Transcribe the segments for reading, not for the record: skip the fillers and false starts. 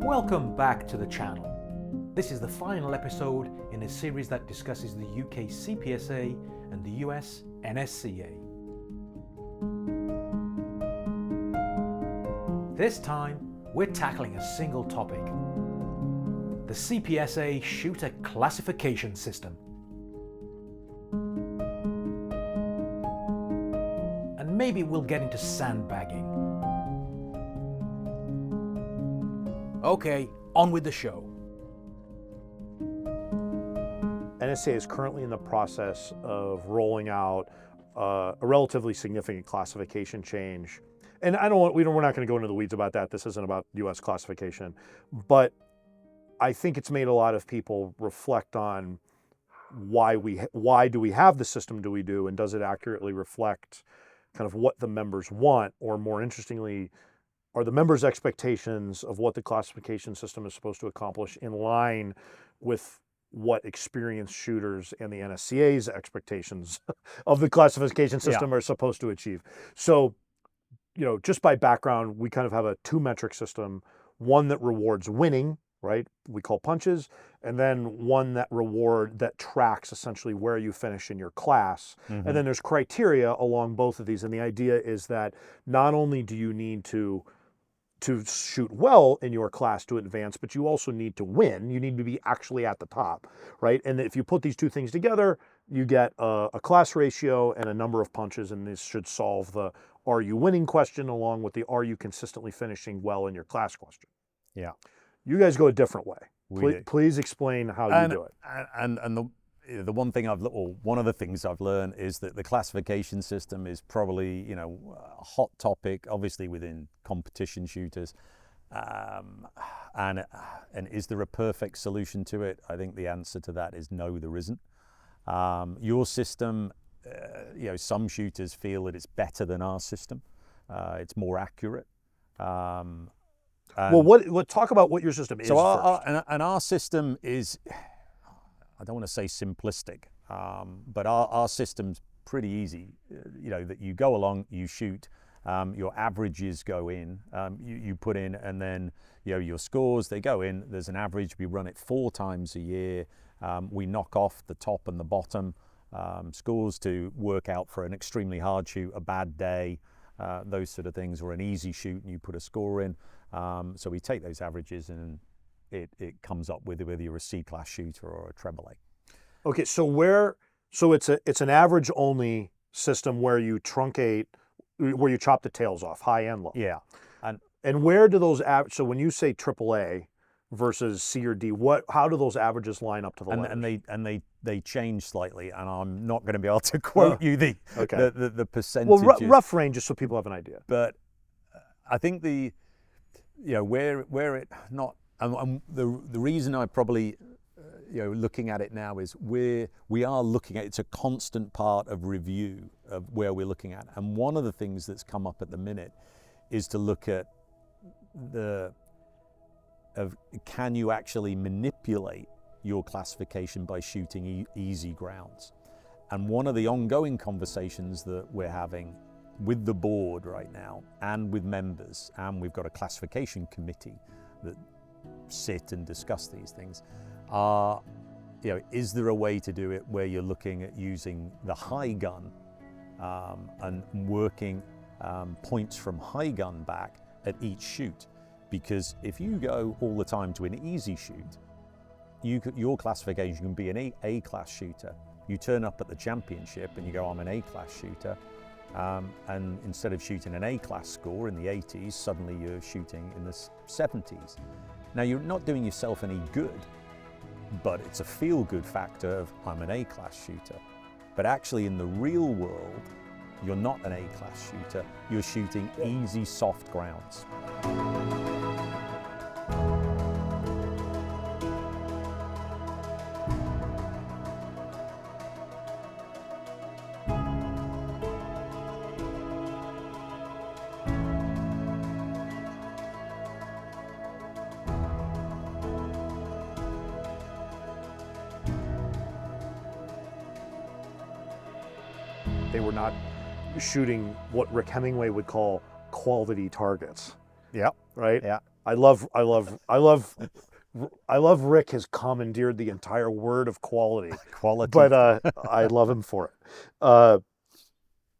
Welcome back to the channel. This is the final episode in a series that discusses the UK CPSA and the US NSCA. This time, we're tackling a single topic: the CPSA Shooter Classification System. And maybe we'll get into sandbagging. Okay, on with the show. NSCA is currently in the process of rolling out a relatively significant classification change. And we're not going to go into the weeds about that. This isn't about US classification. But I think it's made a lot of people reflect on why do we have the system do we do, and does it accurately reflect kind of what the members want, or more interestingly, are the members' expectations of what the classification system is supposed to accomplish in line with what experienced shooters and the NSCA's expectations of the classification system are supposed to achieve. So, just by background, we kind of have a two-metric system, one that rewards winning, right? We call punches, and then one that tracks essentially where you finish in your class. Mm-hmm. And then there's criteria along both of these. And the idea is that not only do you need to shoot well in your class to advance, but you also need to win. You need to be actually at the top, right? And if you put these two things together, you get a class ratio and a number of punches, and this should solve the are you winning question along with the are you consistently finishing well in your class question. Yeah. You guys go a different way. Please explain how you do it. And the one thing one of the things I've learned is that the classification system is probably, a hot topic, obviously within competition shooters. And is there a perfect solution to it? I think the answer to that is no, there isn't. Your system, some shooters feel that it's better than our system. It's more accurate. Talk about what your system is. So our system is, I don't want to say simplistic, but our system's pretty easy. That you go along, you shoot, your averages go in, you put in, and then your scores, they go in. There's an average. We run it 4 times a year. We knock off the top and the bottom scores to work out for an extremely hard shoot, a bad day, those sort of things, or an easy shoot, and you put a score in. So we take those averages and it comes up with whether you're a C-class shooter or a treble A. Okay, so it's an average only system where you truncate, where you chop the tails off, high and low. Yeah, and where do those so when you say triple A versus C or D, how do those averages line up to the letters? And they change slightly, and I'm not going to be able to quote you the percentages. Well, rough range, just so people have an idea. But I think where it not. And the reason I probably, looking at it now is we are looking at, it's a constant part of review of where we're looking at. And one of the things that's come up at the minute is to look at can you actually manipulate your classification by shooting easy grounds? And one of the ongoing conversations that we're having with the board right now and with members, and we've got a classification committee that sit and discuss these things, is there a way to do it where you're looking at using the high gun and working points from high gun back at each shoot? Because if you go all the time to an easy shoot, your classification can be an A-class shooter. You turn up at the championship and you go, I'm an A-class shooter. And instead of shooting an A-class score in the 80s, suddenly you're shooting in the 70s. Now, you're not doing yourself any good, but it's a feel-good factor of, I'm an A-class shooter. But actually, in the real world, you're not an A-class shooter. You're shooting easy, soft grounds. They were not shooting what Rick Hemingway would call quality targets. Yeah. Right? Yeah. I love Rick has commandeered the entire word of quality. Quality. But I love him for it.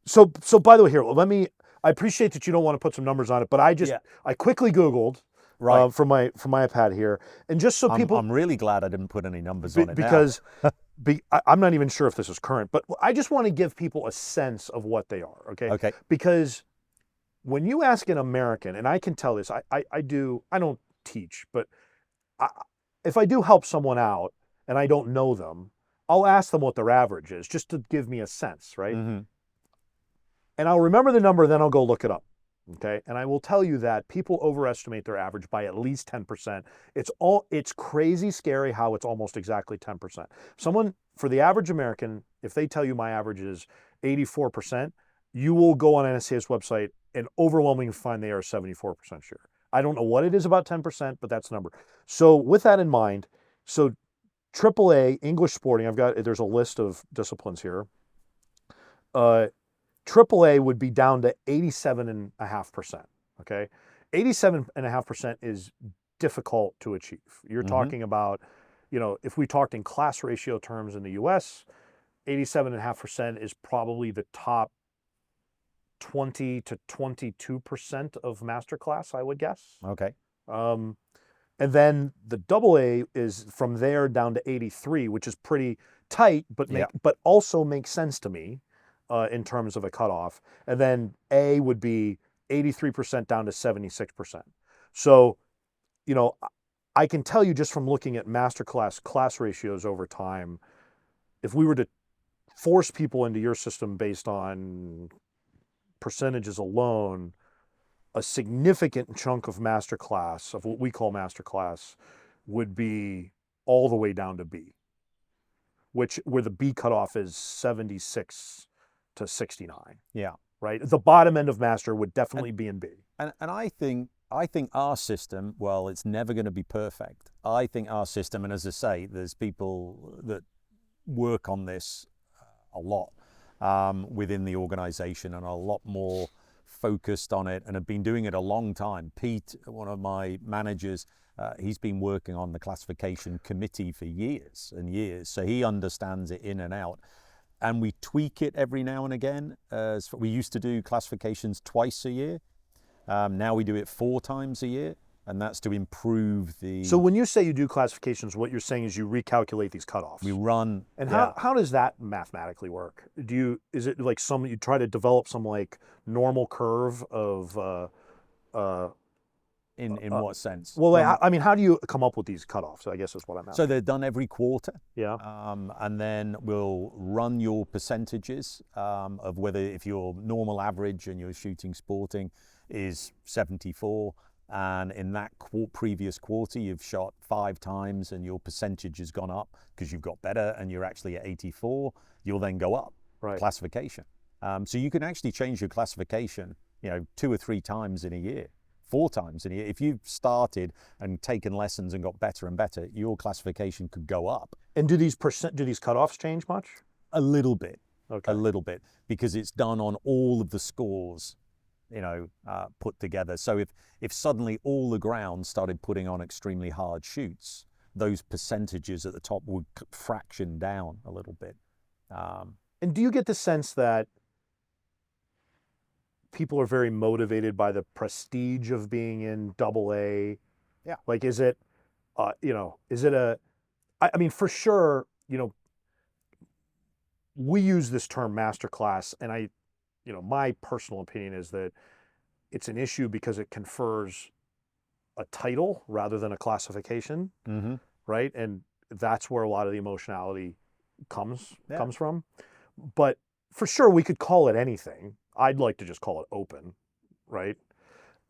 So by the way, here, I appreciate that you don't want to put some numbers on it, but I quickly Googled Right. from my iPad here, and just so people, I'm really glad I didn't put any numbers on it because I'm not even sure if this is current, but I just want to give people a sense of what they are. Okay. Okay. Because when you ask an American, and I can tell this, I don't teach, but if I do help someone out and I don't know them, I'll ask them what their average is just to give me a sense, right? Mm-hmm. And I'll remember the number, then I'll go look it up. Okay. And I will tell you that people overestimate their average by at least 10%. It's crazy scary how it's almost exactly 10%. For the average American, if they tell you my average is 84%, you will go on NSCA's website and overwhelmingly find they are 74% sure. I don't know what it is about 10%, but that's the number. So with that in mind, so AAA English sporting, there's a list of disciplines here. AAA would be down to 87.5%. Okay, 87.5% is difficult to achieve. You're talking about, if we talked in class ratio terms in the U.S., 87.5% is probably the top 20 to 22% of master class, I would guess. Okay. And then the AA is from there down to 83, which is pretty tight, but also makes sense to me in terms of a cutoff. And then A would be 83% down to 76%. So, I can tell you just from looking at master class ratios over time, if we were to force people into your system based on percentages alone, a significant chunk of masterclass, of what we call masterclass, would be all the way down to B, where the B cutoff is 76 to 69. Yeah. Right. The bottom end of master would definitely be in B. And I think our system, well, it's never going to be perfect. I think our system, and as I say, there's people that work on this a lot within the organization and a lot more focused on it and have been doing it a long time. Pete, one of my managers, he's been working on the classification committee for years and years, so he understands it in and out. And we tweak it every now and again. We used to do classifications twice a year. Now we do it 4 times a year, and that's to improve the... So when you say you do classifications, what you're saying is you recalculate these cutoffs. We run... And how does that mathematically work? Is it like you try to develop some like normal curve of... in what sense? Well, I mean, how do you come up with these cutoffs? I guess is what I'm asking. So they're done every quarter. Yeah. And then we'll run your percentages of whether if your normal average and you're shooting sporting is 74, and in that previous quarter you've shot 5 times and your percentage has gone up because you've got better and you're actually at 84, you'll then go up. Right. Classification. So you can actually change your classification, 2 or 3 times in a year. 4 times in a year. If you've started and taken lessons and got better and better, your classification could go up. And do these cutoffs change much? A little bit. Okay. A little bit, because it's done on all of the scores, put together. So if suddenly all the ground started putting on extremely hard shoots, those percentages at the top would fraction down a little bit. And do you get the sense that people are very motivated by the prestige of being in AA? Yeah. Like, is it, I mean, for sure, we use this term masterclass, and my personal opinion is that it's an issue because it confers a title rather than a classification, right? And that's where a lot of the emotionality comes from. But for sure, we could call it anything. I'd like to just call it open, right?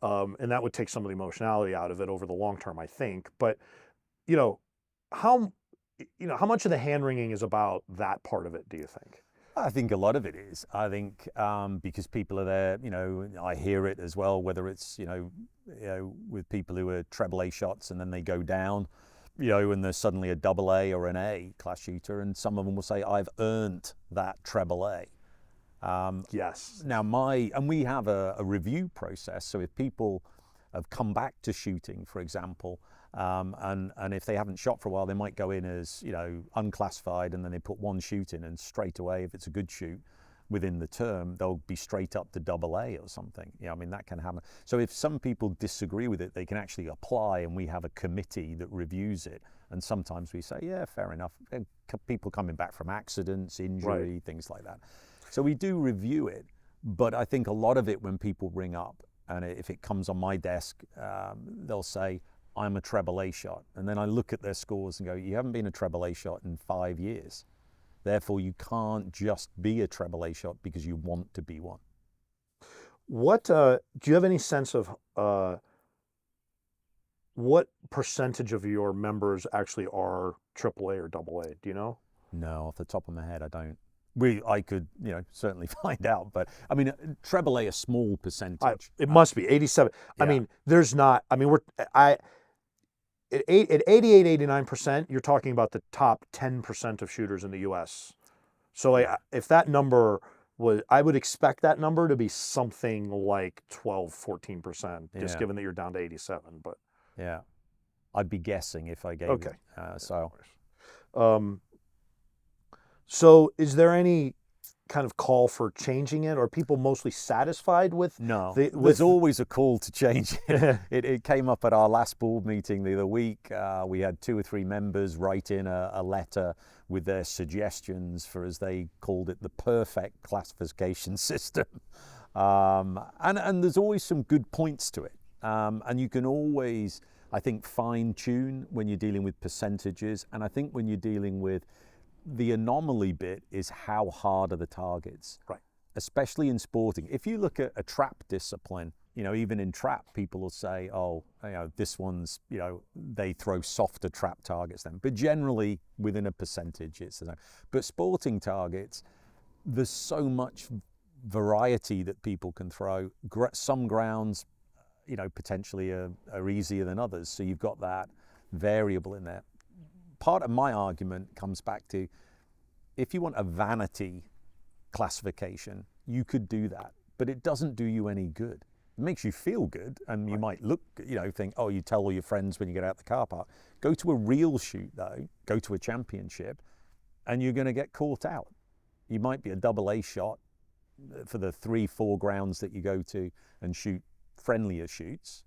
And that would take some of the emotionality out of it over the long term, I think. But, how much of the hand-wringing is about that part of it, do you think? I think a lot of it is. I think because people are there, I hear it as well, whether it's, with people who are AAA shots and then they go down, and there's suddenly a AA or an A class shooter, and some of them will say, I've earned that AAA. Yes. Now and we have a review process. So if people have come back to shooting, for example, and if they haven't shot for a while, they might go in as, you know, unclassified, and then they put one shoot in, and straight away, if it's a good shoot within the term, they'll be straight up to AA or something. You know, I mean, that can happen. So if some people disagree with it, they can actually apply, and we have a committee that reviews it. And sometimes we say, yeah, fair enough. And people coming back from accidents, injury, Right. things like that. So we do review it, but I think a lot of it, when people bring up, and if it comes on my desk, they'll say, I'm a treble A shot. And then I look at their scores and go, you haven't been a treble A shot in 5 years. Therefore, you can't just be a treble A shot because you want to be one. What do you have any sense of what percentage of your members actually are AAA or AA? Do you know? No, off the top of my head, I don't. I could, you know, certainly find out, but I mean, treble A, a small percentage. It must be 87. Yeah. I mean, there's not. I mean, at 88, 89%, you're talking about the top 10% of shooters in the U.S. So, like, if that number was, I would expect that number to be something like 12, 14%, just Yeah. given that you're down to 87. But Yeah, I'd be guessing if I gave okay. So is there any kind of call for changing it? Are people mostly satisfied with? No, with there's always a call to change it. It came up at our last board meeting the other week. We had 2 or 3 members write in a letter with their suggestions for, as they called it, the perfect classification system. And there's always some good points to it. And you can always, I think, fine tune when you're dealing with percentages. And I think when you're dealing with the anomaly bit is how hard are the targets, right? Especially in sporting. If you look at a trap discipline, you know, even in trap, people will say, oh, you know, this one's, you know, they throw softer trap targets then. But generally, within a percentage, it's the same. But sporting targets, there's so much variety that people can throw. Some grounds, you know, potentially are easier than others. So you've got that variable in there. Part of my argument comes back to, if you want a vanity classification, you could do that, but it doesn't do you any good. It makes you feel good, and you might look, you know, think, oh, you tell all your friends when you get out the car park. Go to a real shoot though, go to a championship, and you're going to get caught out. You might be a AA shot for the 3-4 grounds that you go to and shoot friendlier shoots,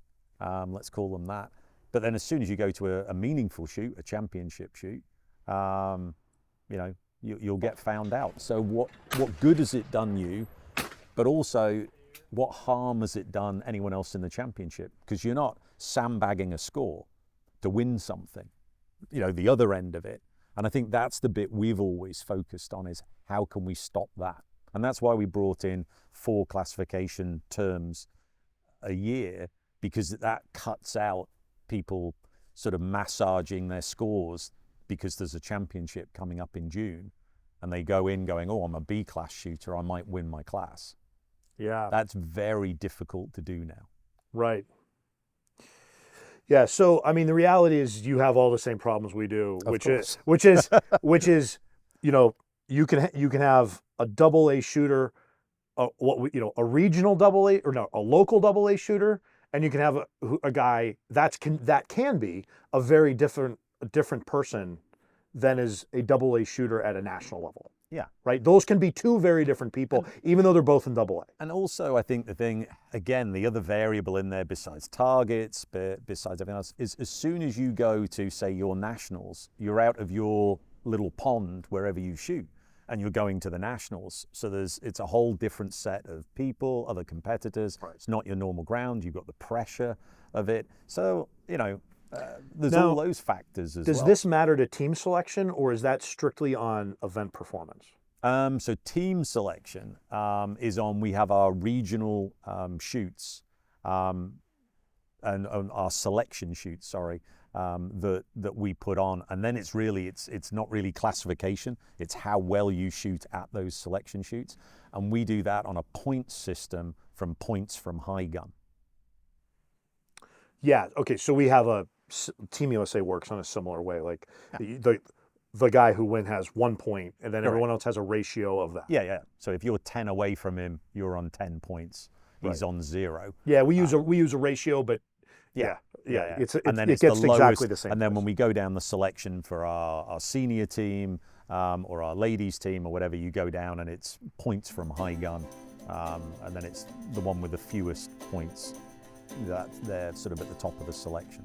let's call them that. But then as soon as you go to a meaningful shoot, a championship shoot, you know, you'll get found out. So what good has it done you? But also, what harm has it done anyone else in the championship? Because you're not sandbagging a score to win something, you know, the other end of it. And I think that's the bit we've always focused on, is how can we stop that? And that's why we brought in 4 classification terms a year, because that cuts out people sort of massaging their scores because there's a championship coming up in June, and they go in going, oh, I'm a B class shooter, I might win my class. Yeah. That's very difficult to do now. Right. Yeah. So, I mean, the reality is you have all the same problems we do, which is, you know, you can have a AA shooter, a regional AA, or no, a local AA shooter, and you can have a guy that can be a very different person than is a AA shooter at a national level. Yeah. Right? Those can be 2 very different people, even though they're both in AA. And also, I think the thing, again, the other variable in there besides targets, besides everything else, is as soon as you go to, say, your nationals, you're out of your little pond wherever you shoot, and you're going to the nationals. So it's a whole different set of people, other competitors. Right. It's not your normal ground. You've got the pressure of it. So, you know, there's all those factors as well. Does this matter to team selection, or is that strictly on event performance? So team selection is on, we have our regional shoots and our selection shoots, sorry, that we put on. And then it's not really classification, it's how well you shoot at those selection shoots. And we do that on a point system from points from high gun. Yeah, okay, so we have Team USA works on a similar way. Like the guy who wins has 1 point, and then everyone else has a ratio of that. Yeah. So if you're 10 away from him, you're on 10 points. He's on 0. Yeah, we use a ratio, but Yeah. It and then gets it's the lowest, exactly the same. and then when we go down the selection for our senior team or our ladies team or whatever, you go down and it's points from high gun, and then it's the one with the fewest points that they're sort of at the top of the selection.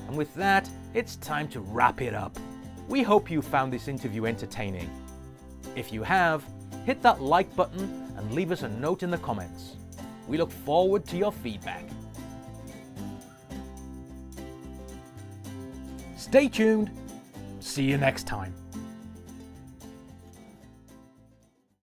And with that, it's time to wrap it up. We hope you found this interview entertaining. If you have, hit that like button and leave us a note in the comments. We look forward to your feedback. Stay tuned. See you next time.